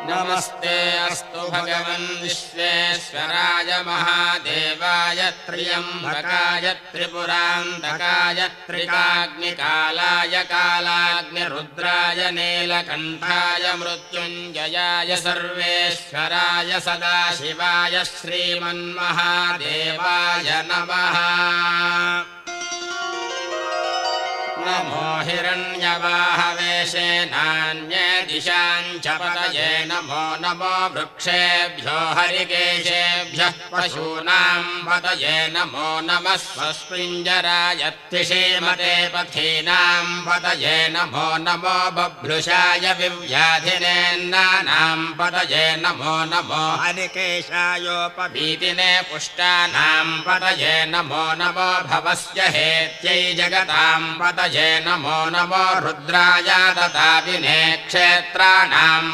नमस्ते अस्तु भगवन् विश्वेश्वराय महादेवाय त्र्यम्बकाय त्रिपुरान्तकाय त्रिकाग्निकालाय कालाग्निरुद्राय नीलकण्ठाय मृत्युञ्जयाय सर्वेश्वराय सदाशिवाय श्रीमन्महादेवाय नमः। नमो हिरण्यवाहवे नान्ये दिशाञ्च पतये नमो नमो वृक्षेभ्यो हरिकेशेभ्यः पशूनां पतये नमो नमः स्वस्मिञ्जराय त्रिषीमते पथीनां पतये नमो नमो बभ्रुषाय विव्याधिनेन्नानां पतये नमो नमो हरिकेशायोपवीतिने पुष्टानां पतये नमो नमो भवस्य हेत्यै जगतां पतये नमो नमो रुद्राय ददाविने क्षेत्राणां